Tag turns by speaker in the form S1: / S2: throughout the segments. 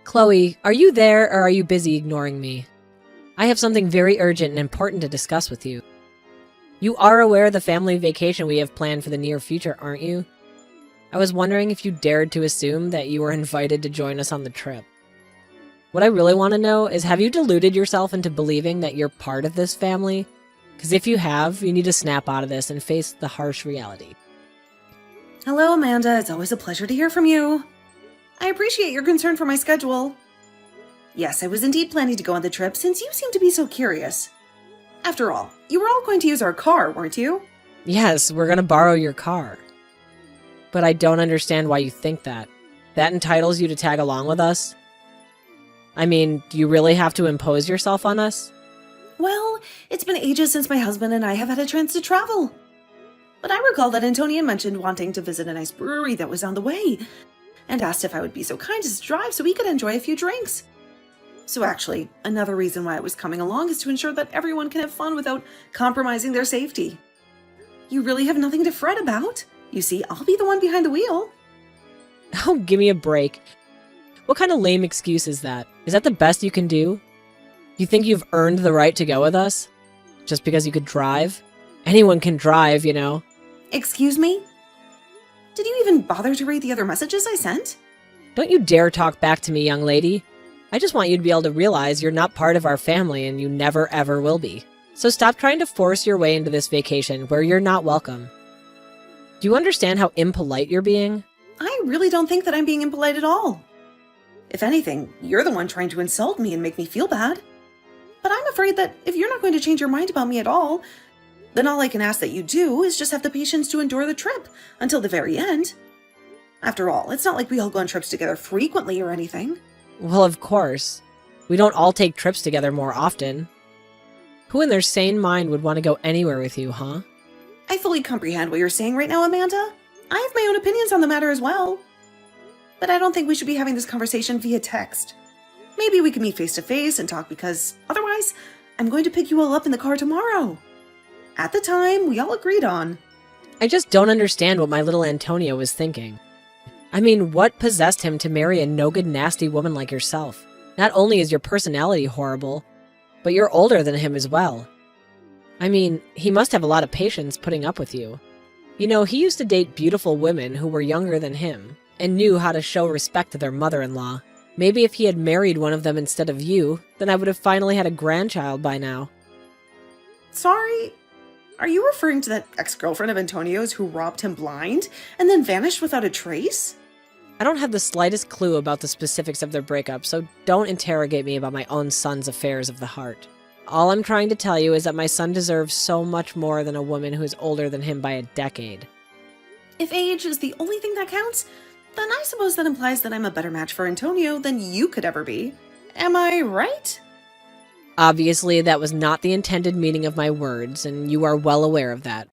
S1: Chloe, are you there or are you busy ignoring me? I have something very urgent and important to discuss with you. You are aware of the family vacation we have planned for the near future, aren't you? I was wondering if you dared to assume that you were invited to join us on the trip. What I really want to know is, have you deluded yourself into believing that you're part of this family? Because if you have, you need to snap out of this and face the harsh reality.
S2: Hello, Amanda. It's always a pleasure to hear from you. I appreciate your concern for my schedule. Yes, I was indeed planning to go on the trip since you seem to be so curious. After all, you were all going to use our car, weren't you?
S1: Yes, we're going to borrow your car. But I don't understand why you think that. That entitles you to tag along with us? I mean, do you really have to impose yourself on us?
S2: Well, it's been ages since my husband and I have had a chance to travel. But I recall that Antonia mentioned wanting to visit a nice brewery that was on the way, and asked if I would be so kind as to drive so we could enjoy a few drinks. So actually, another reason why I was coming along is to ensure that everyone can have fun without compromising their safety. You really have nothing to fret about. You see, I'll be the one behind the wheel.
S1: Oh, give me a break. What kind of lame excuse is that? Is that the best you can do? You think you've earned the right to go with us? Just because you could drive? Anyone can drive, you know.
S2: Excuse me? Did you even bother to read the other messages I sent?
S1: Don't you dare talk back to me, young lady. I just want you to be able to realize you're not part of our family and you never ever will be. So stop trying to force your way into this vacation where you're not welcome. Do you understand how impolite you're being?
S2: I really don't think that I'm being impolite at all. If anything, you're the one trying to insult me and make me feel bad. But I'm afraid that if you're not going to change your mind about me at all, then all I can ask that you do is just have the patience to endure the trip until the very end. After all, it's not like we all go on trips together frequently or anything.
S1: Well, of course. We don't all take trips together more often. Who in their sane mind would want to go anywhere with you, huh?
S2: I fully comprehend what you're saying right now, Amanda. I have my own opinions on the matter as well. But I don't think we should be having this conversation via text. Maybe we can meet face to face and talk, because otherwise, I'm going to pick you all up in the car tomorrow. At the time we all agreed on.
S1: I just don't understand what my little Antonio was thinking. I mean, what possessed him to marry a no-good nasty woman like yourself? Not only is your personality horrible, but you're older than him as well. I mean, he must have a lot of patience putting up with you. You know, he used to date beautiful women who were younger than him, and knew how to show respect to their mother-in-law. Maybe if he had married one of them instead of you, then I would have finally had a grandchild by now.
S2: Sorry, are you referring to that ex-girlfriend of Antonio's who robbed him blind and then vanished without a trace?
S1: I don't have the slightest clue about the specifics of their breakup, so don't interrogate me about my own son's affairs of the heart. All I'm trying to tell you is that my son deserves so much more than a woman who is older than him by a decade.
S2: If age is the only thing that counts, then I suppose that implies that I'm a better match for Antonio than you could ever be. Am I right?
S1: Obviously, that was not the intended meaning of my words, and you are well aware of that.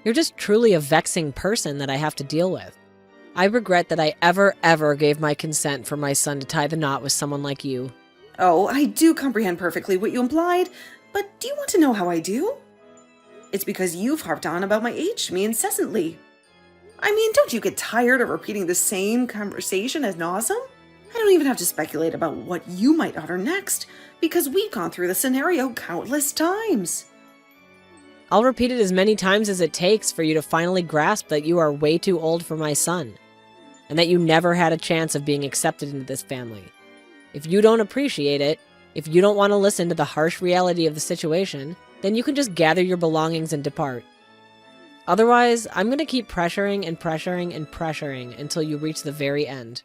S1: You're just truly a vexing person that I have to deal with. I regret that I ever gave my consent for my son to tie the knot with someone like you.
S2: Oh, I do comprehend perfectly what you implied, but do you want to know how I do? It's because you've harped on about my age to me incessantly. I mean, don't you get tired of repeating the same conversation ad nauseum? I don't even have to speculate about what you might utter next, because we've gone through the scenario countless times.
S1: I'll repeat it as many times as it takes for you to finally grasp that you are way too old for my son, and that you never had a chance of being accepted into this family. If you don't appreciate it, if you don't want to listen to the harsh reality of the situation, then you can just gather your belongings and depart. Otherwise, I'm going to keep pressuring and pressuring and pressuring until you reach the very end.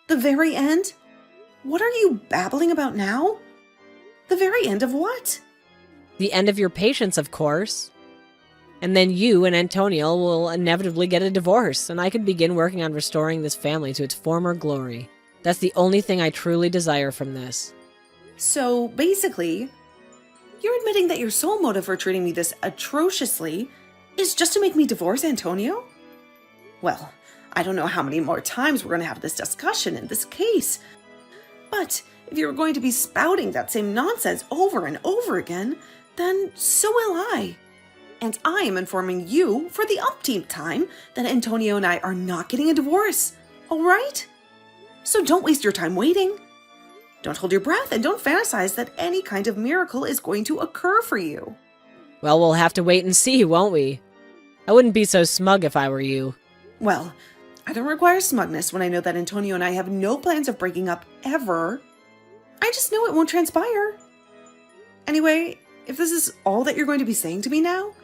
S2: The very end? What are you babbling about now? The very end of what?
S1: The end of your patience, of course. And then you and Antonio will inevitably get a divorce, and I can begin working on restoring this family to its former glory. That's the only thing I truly desire from this.
S2: So, basically, you're admitting that your sole motive for treating me this atrociously is just to make me divorce Antonio? Well, I don't know how many more times we're going to have this discussion in this case. But if you're going to be spouting that same nonsense over and over again, then so will I. And I am informing you for the umpteenth time that Antonio and I are not getting a divorce, all right? So don't waste your time waiting. Don't hold your breath and don't fantasize that any kind of miracle is going to occur for you.
S1: Well, we'll have to wait and see, won't we? I wouldn't be so smug if I were you.
S2: Well, I don't require smugness when I know that Antonio and I have no plans of breaking up ever. I just know it won't transpire. Anyway, if this is all that you're going to be saying to me now,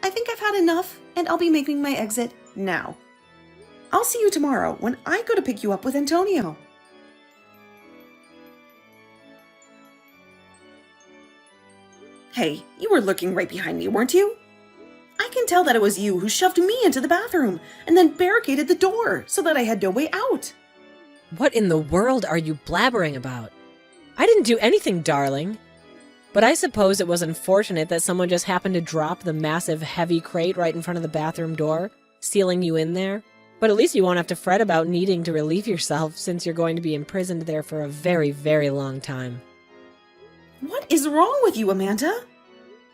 S2: I think I've had enough and I'll be making my exit now. I'll see you tomorrow when I go to pick you up with Antonio. Hey, you were looking right behind me, weren't you? I can tell that it was you who shoved me into the bathroom and then barricaded the door so that I had no way out.
S1: What in the world are you blabbering about? I didn't do anything, darling. But I suppose it was unfortunate that someone just happened to drop the massive, heavy crate right in front of the bathroom door, sealing you in there. But at least you won't have to fret about needing to relieve yourself since you're going to be imprisoned there for a very, very long time.
S2: What is wrong with you, Amanda?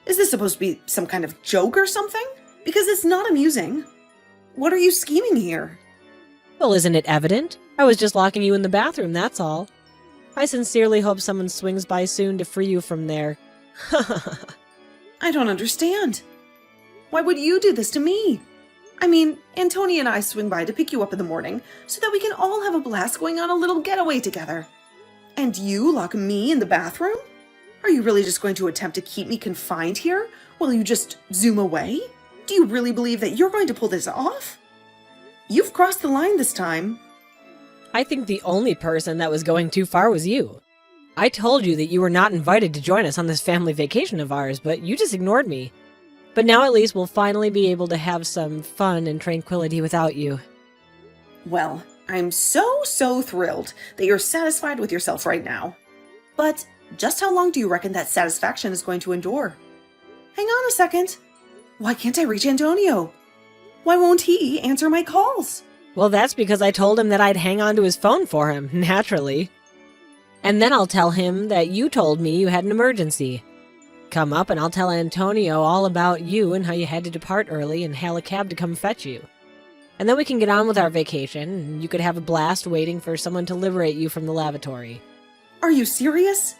S2: Is this supposed to be some kind of joke or something? Because it's not amusing. What are you scheming here?
S1: Well, isn't it evident? I was just locking you in the bathroom, that's all. I sincerely hope someone swings by soon to free you from there.
S2: I don't understand. Why would you do this to me? I mean, Antonia and I swing by to pick you up in the morning so that we can all have a blast going on a little getaway together. And you lock me in the bathroom? Are you really just going to attempt to keep me confined here while you just zoom away? Do you really believe that you're going to pull this off? You've crossed the line this time.
S1: I think the only person that was going too far was you. I told you that you were not invited to join us on this family vacation of ours, but you just ignored me. But now at least we'll finally be able to have some fun and tranquility without you.
S2: Well, I'm so thrilled that you're satisfied with yourself right now. But just how long do you reckon that satisfaction is going to endure? Hang on a second. Why can't I reach Antonio? Why won't he answer my calls?
S1: Well, that's because I told him that I'd hang on to his phone for him, naturally. And then I'll tell him that you told me you had an emergency. Come up and I'll tell Antonio all about you and how you had to depart early and hail a cab to come fetch you. And then we can get on with our vacation, and you could have a blast waiting for someone to liberate you from the lavatory.
S2: Are you serious?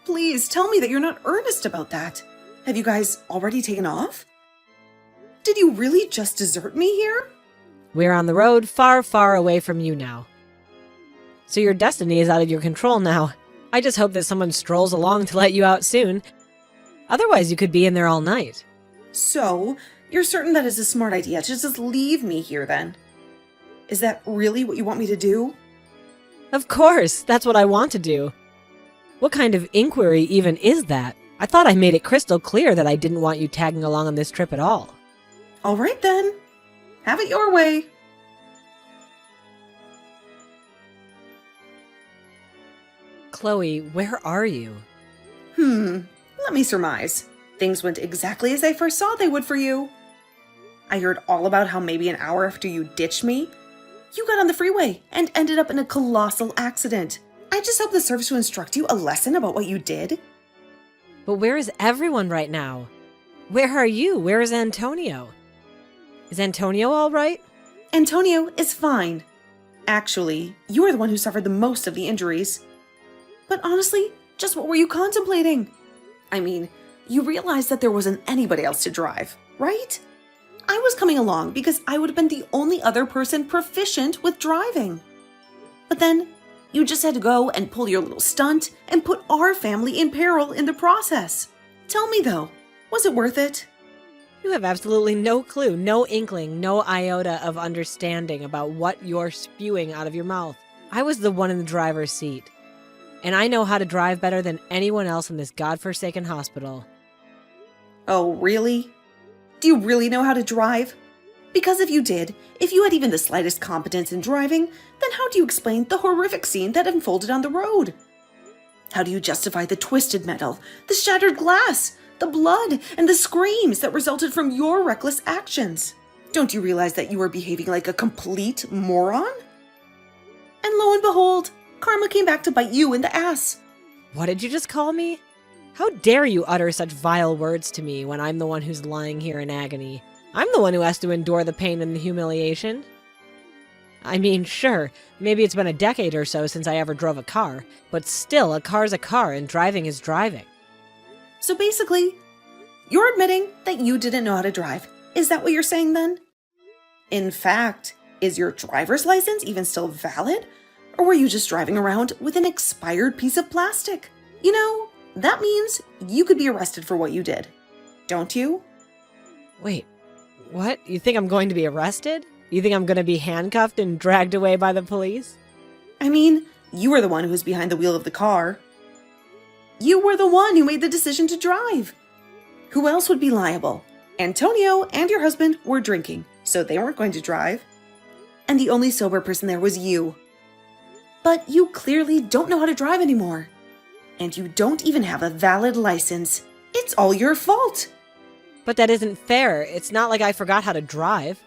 S2: Please tell me that you're not earnest about that. Have you guys already taken off? Did you really just desert me here?
S1: We're on the road far, far away from you now. So your destiny is out of your control now. I just hope that someone strolls along to let you out soon. Otherwise, you could be in there all night.
S2: So, you're certain that it's a smart idea to just leave me here then? Is that really what you want me to do?
S1: Of course, that's what I want to do. What kind of inquiry even is that? I thought I made it crystal clear that I didn't want you tagging along on this trip at all.
S2: All right then. Have it your way.
S1: Chloe, where are you?
S2: Let me surmise. Things went exactly as I first saw they would for you. I heard all about how maybe an hour after you ditched me, you got on the freeway and ended up in a colossal accident. I just hope this serves to instruct you a lesson about what you did.
S1: But where is everyone right now? Where are you? Where is Antonio? Is Antonio all right?
S2: Antonio is fine. Actually, you are the one who suffered the most of the injuries. But honestly, just what were you contemplating? I mean, you realized that there wasn't anybody else to drive, right? I was coming along because I would have been the only other person proficient with driving. But then, you just had to go and pull your little stunt and put our family in peril in the process. Tell me though, was it worth it?
S1: You have absolutely no clue, no inkling, no iota of understanding about what you're spewing out of your mouth. I was the one in the driver's seat. And I know how to drive better than anyone else in this godforsaken hospital.
S2: Oh, really? Do you really know how to drive? Because if you did, if you had even the slightest competence in driving, then how do you explain the horrific scene that unfolded on the road? How do you justify the twisted metal, the shattered glass, the blood, and the screams that resulted from your reckless actions? Don't you realize that you were behaving like a complete moron? And lo and behold, karma came back to bite you in the ass.
S1: What did you just call me? How dare you utter such vile words to me when I'm the one who's lying here in agony? I'm the one who has to endure the pain and the humiliation. I mean, sure, maybe it's been a decade or so since I ever drove a car, but still, a car's a car and driving is driving.
S2: So basically, you're admitting that you didn't know how to drive. Is that what you're saying then? In fact, is your driver's license even still valid? Or were you just driving around with an expired piece of plastic? You know, that means you could be arrested for what you did. Don't you?
S1: Wait, what? You think I'm going to be arrested? You think I'm going to be handcuffed and dragged away by the police?
S2: I mean, you were the one who was behind the wheel of the car. You were the one who made the decision to drive. Who else would be liable? Antonio and your husband were drinking, so they weren't going to drive. And the only sober person there was you. But you clearly don't know how to drive anymore. And you don't even have a valid license. It's all your fault.
S1: But that isn't fair. It's not like I forgot how to drive.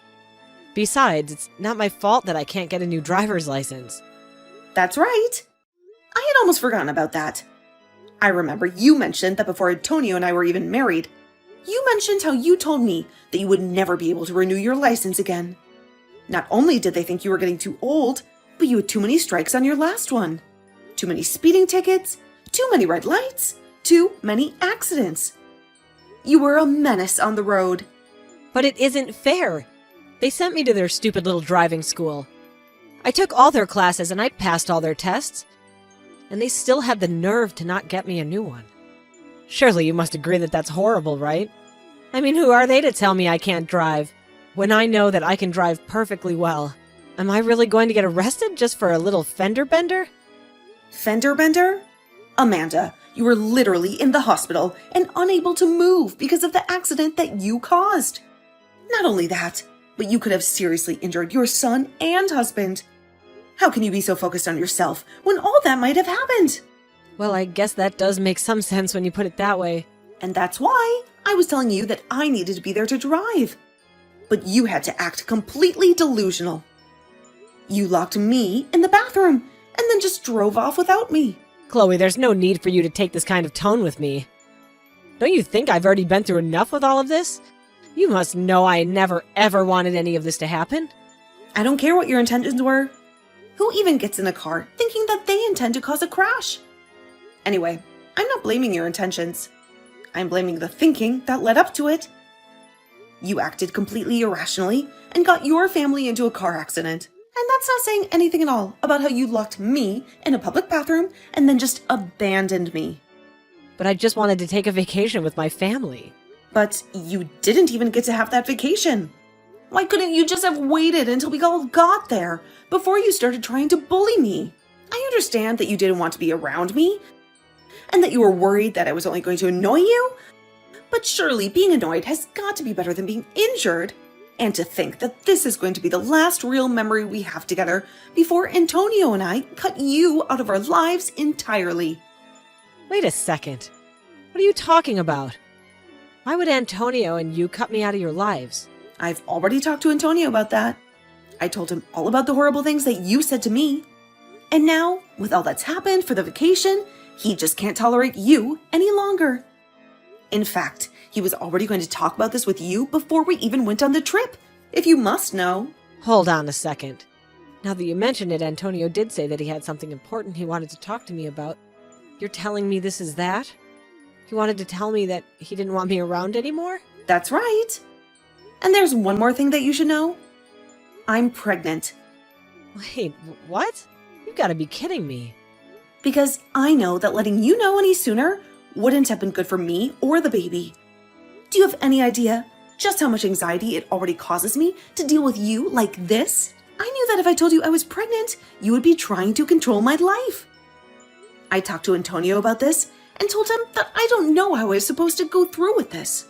S1: Besides, it's not my fault that I can't get a new driver's license.
S2: That's right. I had almost forgotten about that. I remember you mentioned that before Antonio and I were even married, you mentioned how you told me that you would never be able to renew your license again. Not only did they think you were getting too old, but you had too many strikes on your last one. Too many speeding tickets, too many red lights, too many accidents. You were a menace on the road.
S1: But it isn't fair. They sent me to their stupid little driving school. I took all their classes and I passed all their tests. And they still had the nerve to not get me a new one. Surely you must agree that that's horrible, right? I mean, who are they to tell me I can't drive? When I know that I can drive perfectly well. Am I really going to get arrested just for a little fender bender?
S2: Fender bender? Amanda, you were literally in the hospital and unable to move because of the accident that you caused. Not only that, but you could have seriously injured your son and husband. How can you be so focused on yourself when all that might have happened?
S1: Well, I guess that does make some sense when you put it that way.
S2: And that's why I was telling you that I needed to be there to drive. But you had to act completely delusional. You locked me in the bathroom and then just drove off without me.
S1: Chloe, there's no need for you to take this kind of tone with me. Don't you think I've already been through enough with all of this? You must know I never ever wanted any of this to happen.
S2: I don't care what your intentions were. Who even gets in a car thinking that they intend to cause a crash? Anyway, I'm not blaming your intentions. I'm blaming the thinking that led up to it. You acted completely irrationally and got your family into a car accident. And that's not saying anything at all about how you locked me in a public bathroom and then just abandoned me.
S1: But I just wanted to take a vacation with my family.
S2: But you didn't even get to have that vacation. Why couldn't you just have waited until we all got there before you started trying to bully me? I understand that you didn't want to be around me and that you were worried that I was only going to annoy you, but surely being annoyed has got to be better than being injured. And to think that this is going to be the last real memory we have together before Antonio and I cut you out of our lives entirely.
S1: Wait a second. What are you talking about? Why would Antonio and you cut me out of your lives?
S2: I've already talked to Antonio about that. I told him all about the horrible things that you said to me. And now, with all that's happened for the vacation, he just can't tolerate you any longer. In fact, he was already going to talk about this with you before we even went on the trip, if you must know.
S1: Hold on a second. Now that you mention it, Antonio did say that he had something important he wanted to talk to me about. You're telling me this is that? He wanted to tell me that he didn't want me around anymore?
S2: That's right. And there's one more thing that you should know. I'm pregnant.
S1: Wait, what? You've got to be kidding me.
S2: Because I know that letting you know any sooner wouldn't have been good for me or the baby. Do you have any idea just how much anxiety it already causes me to deal with you like this? I knew that if I told you I was pregnant, you would be trying to control my life. I talked to Antonio about this and told him that I don't know how I was supposed to go through with this.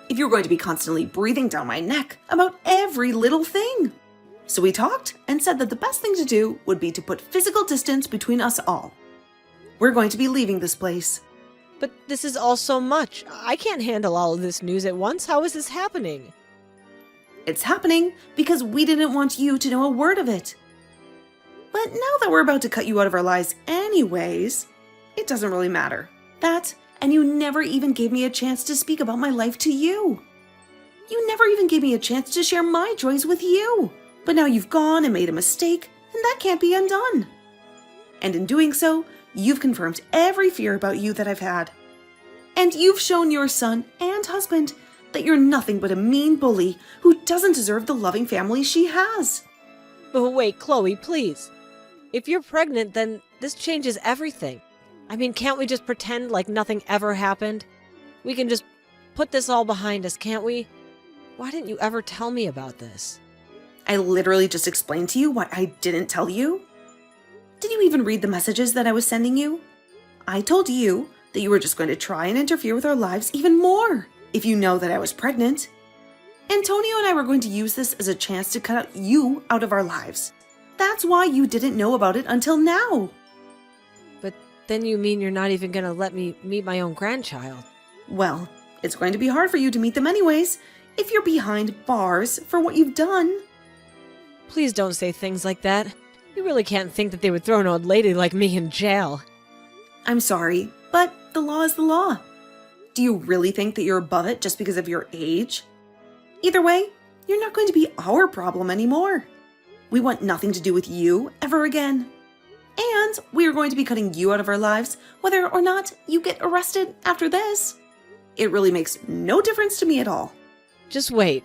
S2: If you're going to be constantly breathing down my neck about every little thing. So we talked and said that the best thing to do would be to put physical distance between us all. We're going to be leaving this place.
S1: But this is all so much. I can't handle all of this news at once. How is this happening?
S2: It's happening because we didn't want you to know a word of it. But now that we're about to cut you out of our lives anyways, it doesn't really matter. That, and you never even gave me a chance to speak about my life to you. You never even gave me a chance to share my joys with you. But now you've gone and made a mistake, and that can't be undone. And in doing so, you've confirmed every fear about you that I've had. And you've shown your son and husband that you're nothing but a mean bully who doesn't deserve the loving family she has.
S1: But wait, Chloe, please. If you're pregnant, then this changes everything. I mean, can't we just pretend like nothing ever happened? We can just put this all behind us, can't we? Why didn't you ever tell me about this?
S2: I literally just explained to you why I didn't tell you. Did you even read the messages that I was sending you? I told you that you were just going to try and interfere with our lives even more if you know that I was pregnant. Antonio and I were going to use this as a chance to cut you out of our lives. That's why you didn't know about it until now.
S1: But then you mean you're not even going to let me meet my own grandchild?
S2: Well, it's going to be hard for you to meet them anyways if you're behind bars for what you've done.
S1: Please don't say things like that. You really can't think that they would throw an old lady like me in jail.
S2: I'm sorry, but the law is the law. Do you really think that you're above it just because of your age? Either way, you're not going to be our problem anymore. We want nothing to do with you ever again. And we are going to be cutting you out of our lives whether or not you get arrested after this. It really makes no difference to me at all.
S1: Just wait.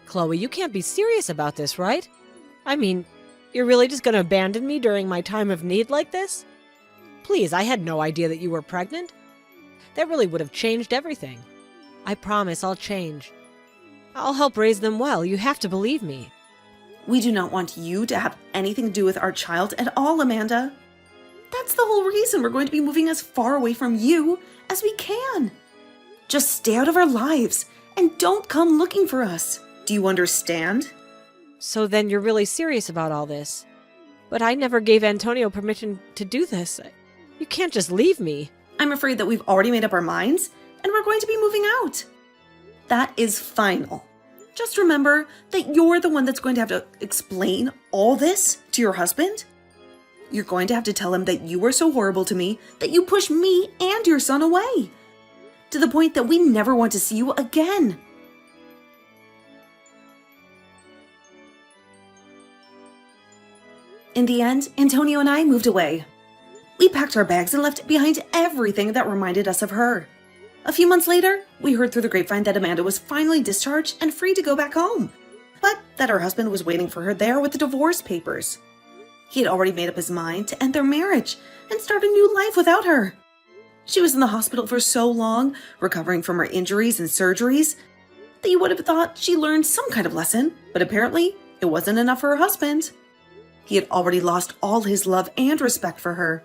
S1: Chloe, you can't be serious about this, right? I mean, you're really just going to abandon me during my time of need like this? Please, I had no idea that you were pregnant. That really would have changed everything. I promise I'll change. I'll help raise them well. You have to believe me.
S2: We do not want you to have anything to do with our child at all, Amanda. That's the whole reason we're going to be moving as far away from you as we can. Just stay out of our lives and don't come looking for us. Do you understand?
S1: So then you're really serious about all this. But I never gave Antonio permission to do this. You can't just leave me.
S2: I'm afraid that we've already made up our minds and we're going to be moving out. That is final. Just remember that you're the one that's going to have to explain all this to your husband. You're going to have to tell him that you were so horrible to me that you pushed me and your son away, to the point that we never want to see you again. In the end, Antonio and I moved away. We packed our bags and left behind everything that reminded us of her. A few months later, we heard through the grapevine that Amanda was finally discharged and free to go back home, but that her husband was waiting for her there with the divorce papers. He had already made up his mind to end their marriage and start a new life without her. She was in the hospital for so long, recovering from her injuries and surgeries, that you would have thought she learned some kind of lesson, but apparently it wasn't enough for her husband. He had already lost all his love and respect for her.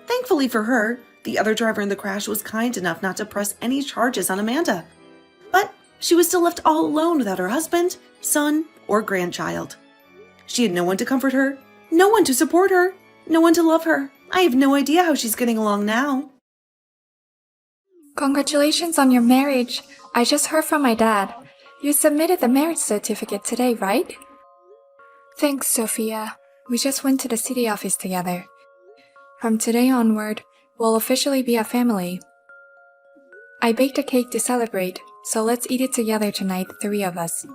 S2: Thankfully for her, the other driver in the crash was kind enough not to press any charges on Amanda. But she was still left all alone without her husband, son, or grandchild. She had no one to comfort her, no one to support her, no one to love her. I have no idea how she's getting along now.
S3: Congratulations on your marriage. I just heard from my dad. You submitted the marriage certificate today, right? Thanks, Sophia. We just went to the city office together. From today onward, we'll officially be a family. I baked a cake to celebrate, so let's eat it together tonight, the three of us.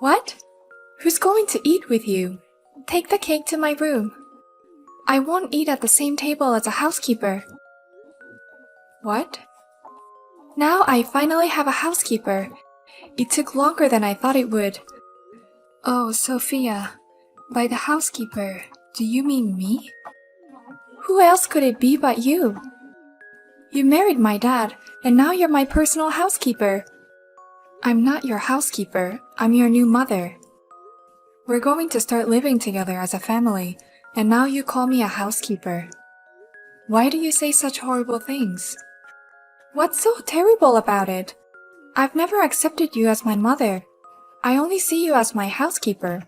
S3: What? Who's going to eat with you? Take the cake to my room. I won't eat at the same table as a housekeeper. What? Now I finally have a housekeeper. It took longer than I thought it would. Oh, Sophia, by the housekeeper, do you mean me? Who else could it be but you? You married my dad, and now you're my personal housekeeper. I'm not your housekeeper, I'm your new mother. We're going to start living together as a family, and now you call me a housekeeper. Why do you say such horrible things? What's so terrible about it? I've never accepted you as my mother. I only see you as my housekeeper.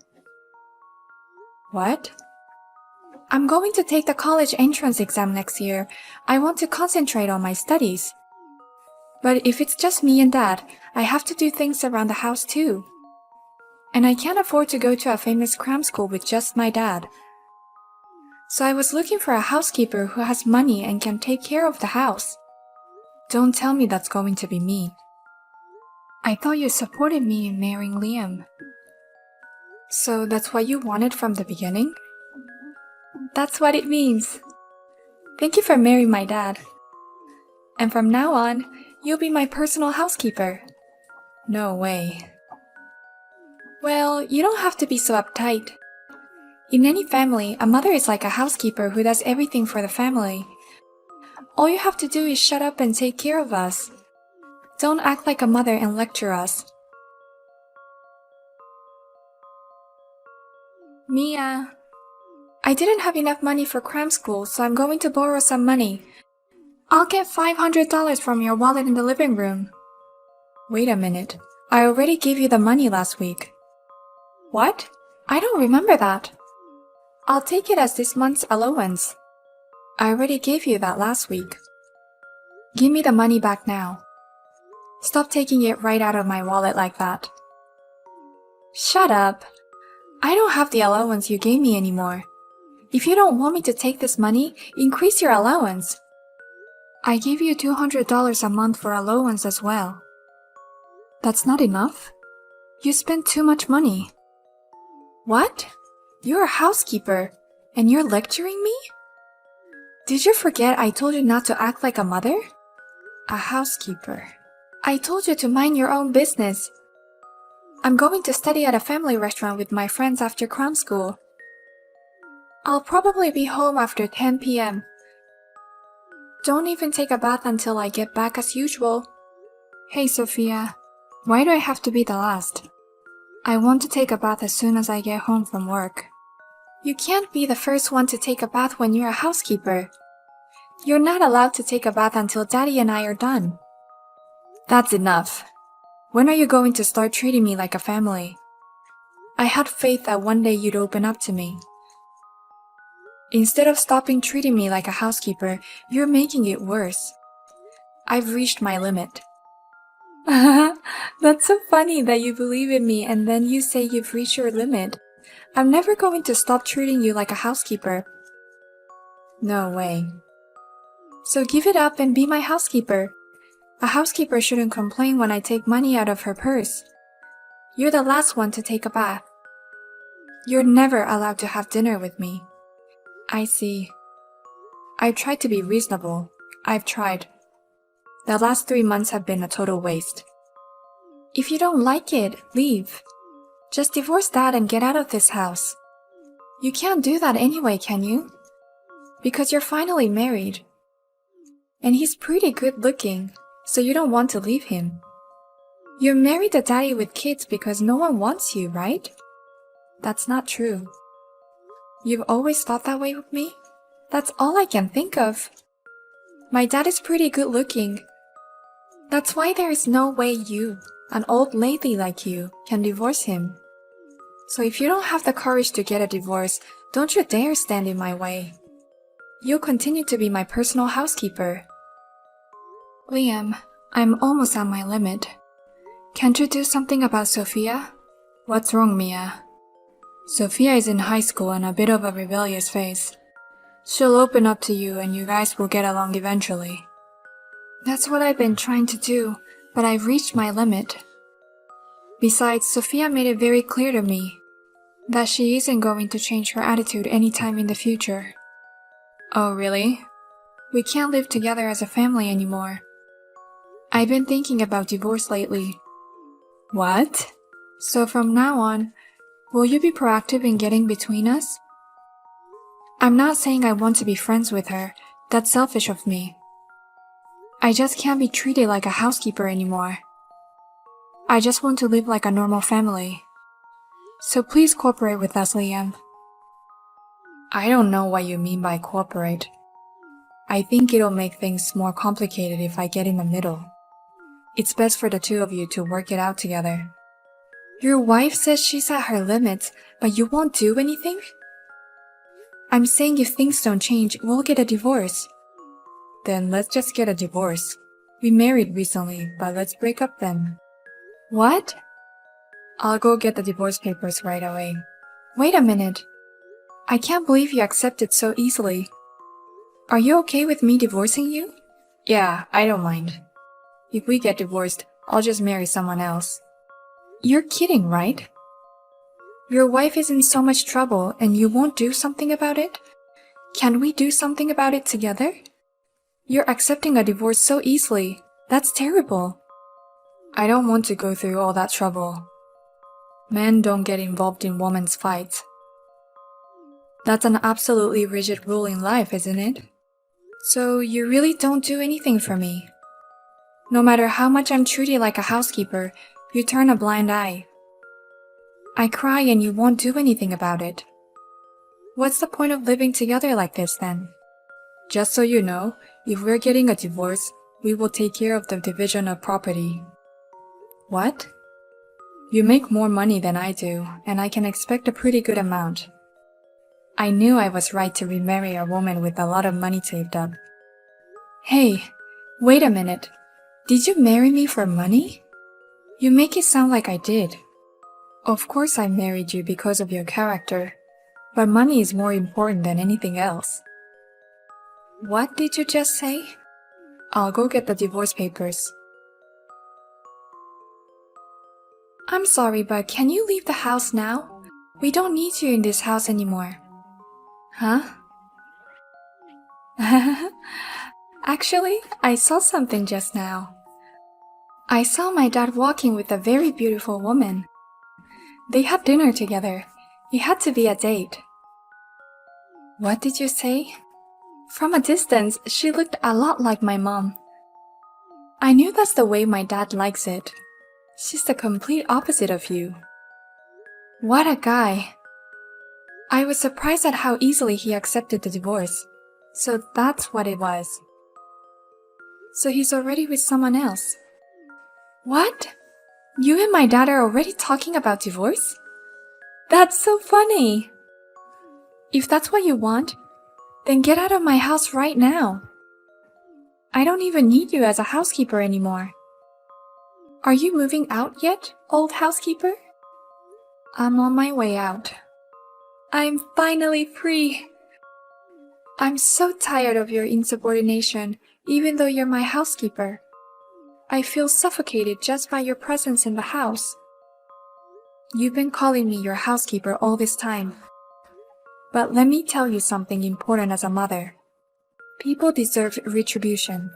S3: What? I'm going to take the college entrance exam next year. I want to concentrate on my studies. But if it's just me and Dad, I have to do things around the house too. And I can't afford to go to a famous cram school with just my dad. So I was looking for a housekeeper who has money and can take care of the house. Don't tell me that's going to be me. I thought you supported me in marrying Liam. So that's what you wanted from the beginning? That's what it means. Thank you for marrying my dad. And from now on, you'll be my personal housekeeper. No way. Well, you don't have to be so uptight. In any family, a mother is like a housekeeper who does everything for the family. All you have to do is shut up and take care of us. Don't act like a mother and lecture us. Mia, I didn't have enough money for cram school, so I'm going to borrow some money. I'll get $500 from your wallet in the living room. Wait a minute. I already gave you the money last week. What? I don't remember that. I'll take it as this month's allowance. I already gave you that last week. Give me the money back now. Stop taking it right out of my wallet like that. Shut up. I don't have the allowance you gave me anymore. If you don't want me to take this money, increase your allowance. I gave you $200 a month for allowance as well. That's not enough? You spend too much money. What? You're a housekeeper, and you're lecturing me? Did you forget I told you not to act like a mother? A housekeeper. I told you to mind your own business. I'm going to study at a family restaurant with my friends after cram school. I'll probably be home after 10 p.m. Don't even take a bath until I get back as usual. Hey, Sophia. Why do I have to be the last? I want to take a bath as soon as I get home from work. You can't be the first one to take a bath when you're a housekeeper. You're not allowed to take a bath until Daddy and I are done. That's enough. When are you going to start treating me like a family? I had faith that one day you'd open up to me. Instead of stopping treating me like a housekeeper, you're making it worse. I've reached my limit. That's so funny that you believe in me and then you say you've reached your limit. I'm never going to stop treating you like a housekeeper. No way. So give it up and be my housekeeper. A housekeeper shouldn't complain when I take money out of her purse. You're the last one to take a bath. You're never allowed to have dinner with me. I see. I've tried to be reasonable. I've tried. The last 3 months have been a total waste. If you don't like it, leave. Just divorce Dad and get out of this house. You can't do that anyway, can you? Because you're finally married. And he's pretty good looking, so you don't want to leave him. You're married to Daddy with kids because no one wants you, right? That's not true. You've always thought that way with me? That's all I can think of. My dad is pretty good looking. That's why there is no way you, an old lady like you, can divorce him. So if you don't have the courage to get a divorce, don't you dare stand in my way. You'll continue to be my personal housekeeper. Liam, I'm almost at my limit. Can't you do something about Sophia? What's wrong, Mia? Sophia is in high school and a bit of a rebellious phase. She'll open up to you and you guys will get along eventually. That's what I've been trying to do, but I've reached my limit. Besides, Sophia made it very clear to me that she isn't going to change her attitude anytime in the future. Oh, really? We can't live together as a family anymore. I've been thinking about divorce lately. What? So from now on, will you be proactive in getting between us? I'm not saying I want to be friends with her. That's selfish of me. I just can't be treated like a housekeeper anymore. I just want to live like a normal family. So please cooperate with us, Liam. I don't know what you mean by cooperate. I think it'll make things more complicated if I get in the middle. It's best for the two of you to work it out together. Your wife says she's at her limits, but you won't do anything? I'm saying if things don't change, we'll get a divorce. Then let's just get a divorce. We married recently, but let's break up then. What? I'll go get the divorce papers right away. Wait a minute. I can't believe you accepted so easily. Are you okay with me divorcing you? Yeah, I don't mind. If we get divorced, I'll just marry someone else. You're kidding, right? Your wife is in so much trouble and you won't do something about it? Can we do something about it together? You're accepting a divorce so easily. That's terrible. I don't want to go through all that trouble. Men don't get involved in women's fights. That's an absolutely rigid rule in life, isn't it? So you really don't do anything for me. No matter how much I'm treated like a housekeeper, you turn a blind eye. I cry and you won't do anything about it. What's the point of living together like this then? Just so you know, if we're getting a divorce, we will take care of the division of property. What? You make more money than I do, and I can expect a pretty good amount. I knew I was right to remarry a woman with a lot of money saved up. Hey, wait a minute. Did you marry me for money? You make it sound like I did. Of course I married you because of your character, but money is more important than anything else. What did you just say? I'll go get the divorce papers. I'm sorry, but can you leave the house now? We don't need you in this house anymore. Huh? Actually, I saw something just now. I saw my dad walking with a very beautiful woman. They had dinner together. It had to be a date. What did you say? From a distance, she looked a lot like my mom. I knew that's the way my dad likes it. She's the complete opposite of you. What a guy. I was surprised at how easily he accepted the divorce. So that's what it was. So he's already with someone else. What? You and my dad are already talking about divorce? That's so funny. If that's what you want, then get out of my house right now. I don't even need you as a housekeeper anymore. Are you moving out yet, old housekeeper? I'm on my way out. I'm finally free. I'm so tired of your insubordination, even though you're my housekeeper. I feel suffocated just by your presence in the house. You've been calling me your housekeeper all this time. But let me tell you something important as a mother. People deserve retribution.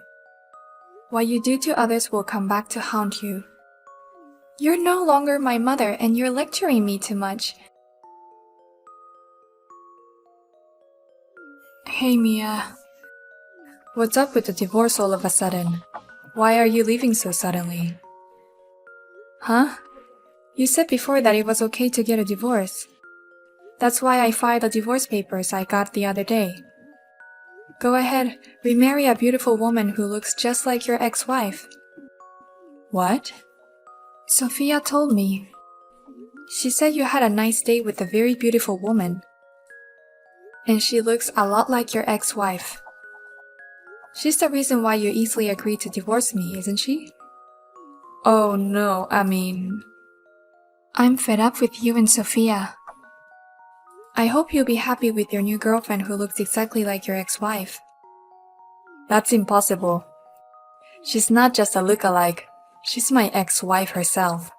S3: What you do to others will come back to haunt you. You're no longer my mother and you're lecturing me too much. Hey Mia. What's up with the divorce all of a sudden? Why are you leaving so suddenly? Huh? You said before that it was okay to get a divorce. That's why I filed the divorce papers I got the other day. Go ahead, remarry a beautiful woman who looks just like your ex-wife. What? Sophia told me. She said you had a nice date with a very beautiful woman. And she looks a lot like your ex-wife. She's the reason why you easily agreed to divorce me, isn't she? Oh no, I'm fed up with you and Sophia. I hope you'll be happy with your new girlfriend who looks exactly like your ex-wife. That's impossible. She's not just a look-alike. She's my ex-wife herself.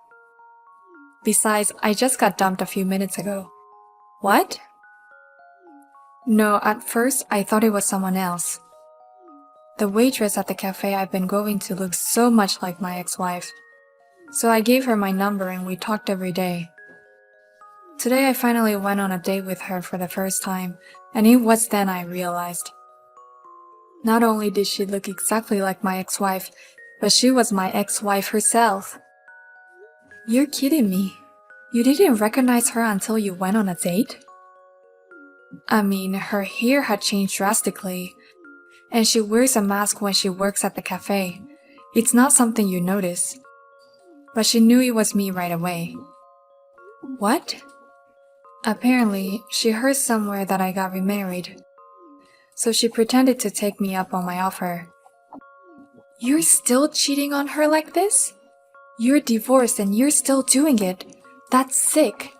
S3: Besides, I just got dumped a few minutes ago. What? No, at first I thought it was someone else. The waitress at the cafe I've been going to looks so much like my ex-wife. So I gave her my number and we talked every day. Today I finally went on a date with her for the first time, and it was then I realized. Not only did she look exactly like my ex-wife, but she was my ex-wife herself. You're kidding me. You didn't recognize her until you went on a date? Her hair had changed drastically, and she wears a mask when she works at the cafe. It's not something you notice. But she knew it was me right away. What? Apparently, she heard somewhere that I got remarried. So she pretended to take me up on my offer. You're still cheating on her like this? You're divorced and you're still doing it. That's sick.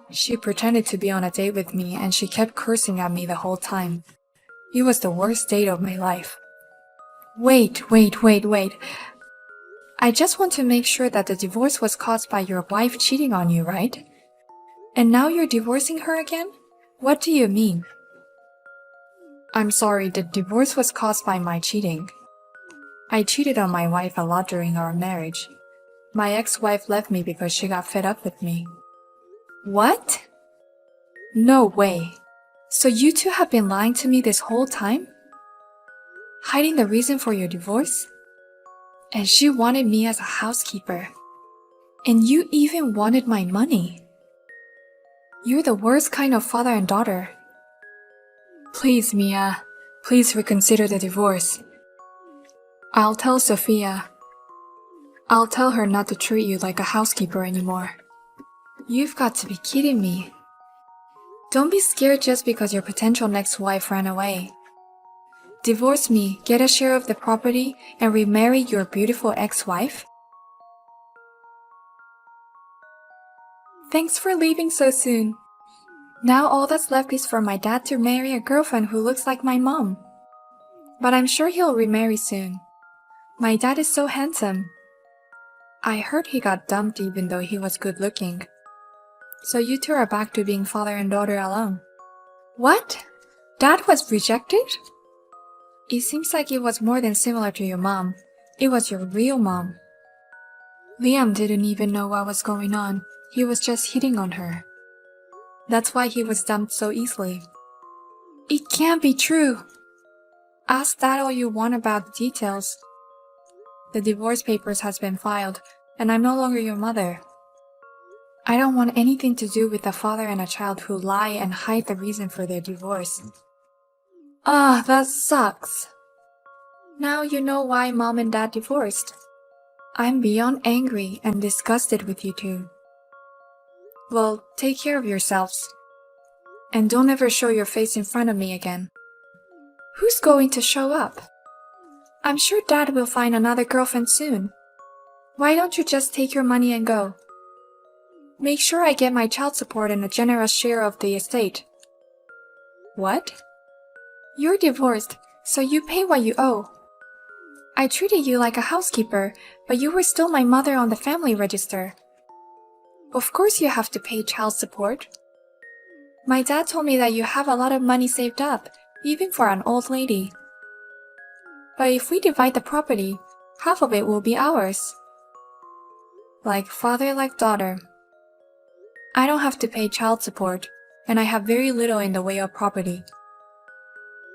S3: She pretended to be on a date with me and she kept cursing at me the whole time. It was the worst date of my life. Wait. I just want to make sure that the divorce was caused by your wife cheating on you, right? And now you're divorcing her again? What do you mean? I'm sorry, the divorce was caused by my cheating. I cheated on my wife a lot during our marriage. My ex-wife left me because she got fed up with me. What? No way. So you two have been lying to me this whole time? Hiding the reason for your divorce? And she wanted me as a housekeeper. And you even wanted my money. You're the worst kind of father and daughter. Please, Mia. Please reconsider the divorce. I'll tell Sophia. I'll tell her not to treat you like a housekeeper anymore. You've got to be kidding me. Don't be scared just because your potential next wife ran away. Divorce me, get a share of the property, and remarry your beautiful ex-wife? Thanks for leaving so soon. Now all that's left is for my dad to marry a girlfriend who looks like my mom. But I'm sure he'll remarry soon. My dad is so handsome. I heard he got dumped even though he was good looking. So you two are back to being father and daughter alone. What? Dad was rejected? It seems like it was more than similar to your mom. It was your real mom. Liam didn't even know what was going on. He was just hitting on her. That's why he was dumped so easily. It can't be true. Ask Dad all you want about the details. The divorce papers has been filed, and I'm no longer your mother. I don't want anything to do with a father and a child who lie and hide the reason for their divorce. Ah, that sucks. Now you know why Mom and Dad divorced. I'm beyond angry and disgusted with you two. Well, take care of yourselves. And don't ever show your face in front of me again. Who's going to show up? I'm sure Dad will find another girlfriend soon. Why don't you just take your money and go? Make sure I get my child support and a generous share of the estate. What? You're divorced, so you pay what you owe. I treated you like a housekeeper, but you were still my mother on the family register. Of course you have to pay child support. My dad told me that you have a lot of money saved up, even for an old lady. But if we divide the property, half of it will be ours. Like father, like daughter. I don't have to pay child support, and I have very little in the way of property.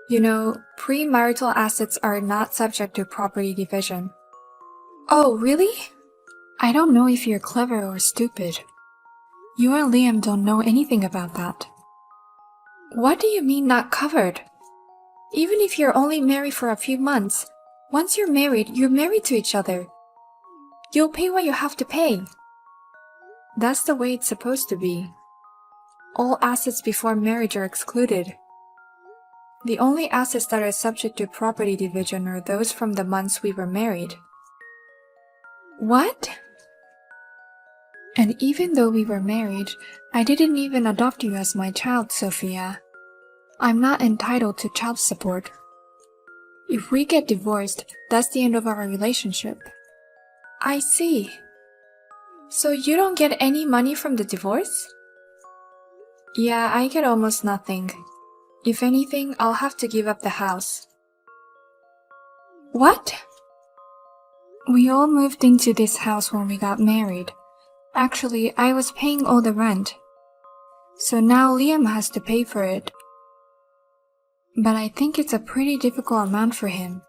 S3: You know, premarital assets are not subject to property division. Oh, really? I don't know if you're clever or stupid. You and Liam don't know anything about that. What do you mean not covered? Even if you're only married for a few months, once you're married to each other. You'll pay what you have to pay. That's the way it's supposed to be. All assets before marriage are excluded. The only assets that are subject to property division are those from the months we were married. What? And even though we were married, I didn't even adopt you as my child, Sophia. I'm not entitled to child support. If we get divorced, that's the end of our relationship. I see. So you don't get any money from the divorce? Yeah, I get almost nothing. If anything, I'll have to give up the house. What? We all moved into this house when we got married. Actually, I was paying all the rent. So now Liam has to pay for it. But I think it's a pretty difficult amount for him.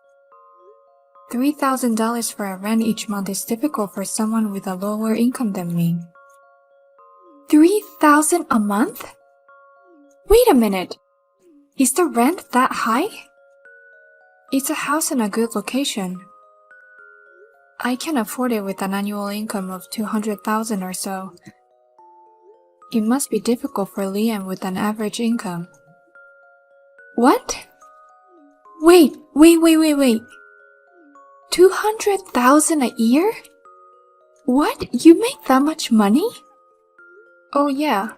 S3: $3,000 for a rent each month is difficult for someone with a lower income than me. $3,000 a month? Wait a minute. Is the rent that high? It's a house in a good location. I can afford it with an annual income of $200,000 or so. It must be difficult for Liam with an average income. What? Wait. $200,000 a year? What? You make that much money? Oh yeah.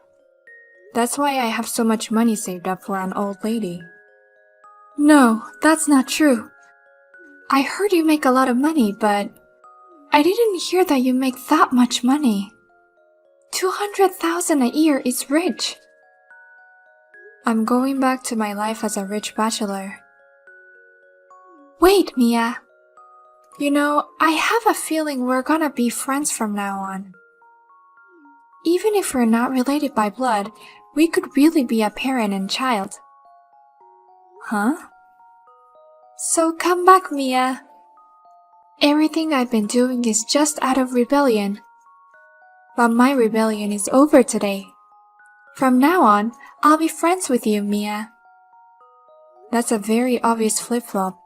S3: That's why I have so much money saved up for an old lady. No, that's not true. I heard you make a lot of money, but I didn't hear that you make that much money. 200,000 a year is rich. I'm going back to my life as a rich bachelor. Wait, Mia. You know, I have a feeling we're gonna be friends from now on. Even if we're not related by blood, we could really be a parent and child. Huh? So come back, Mia. Everything I've been doing is just out of rebellion. But my rebellion is over today. From now on, I'll be friends with you, Mia. That's a very obvious flip-flop.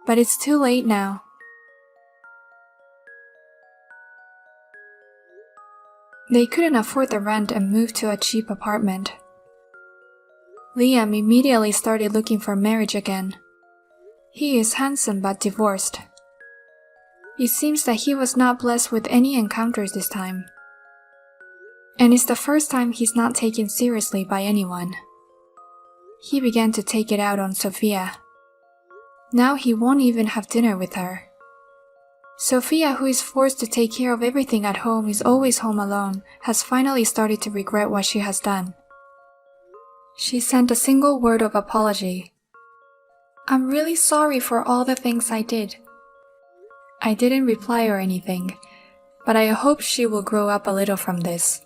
S3: But it's too late now. They couldn't afford the rent and moved to a cheap apartment. Liam immediately started looking for marriage again. He is handsome but divorced. It seems that he was not blessed with any encounters this time. And it's the first time he's not taken seriously by anyone. He began to take it out on Sophia. Now he won't even have dinner with her. Sophia, who is forced to take care of everything at home, is always home alone, has finally started to regret what she has done. She sent a single word of apology. I'm really sorry for all the things I did. I didn't reply or anything, but I hope she will grow up a little from this.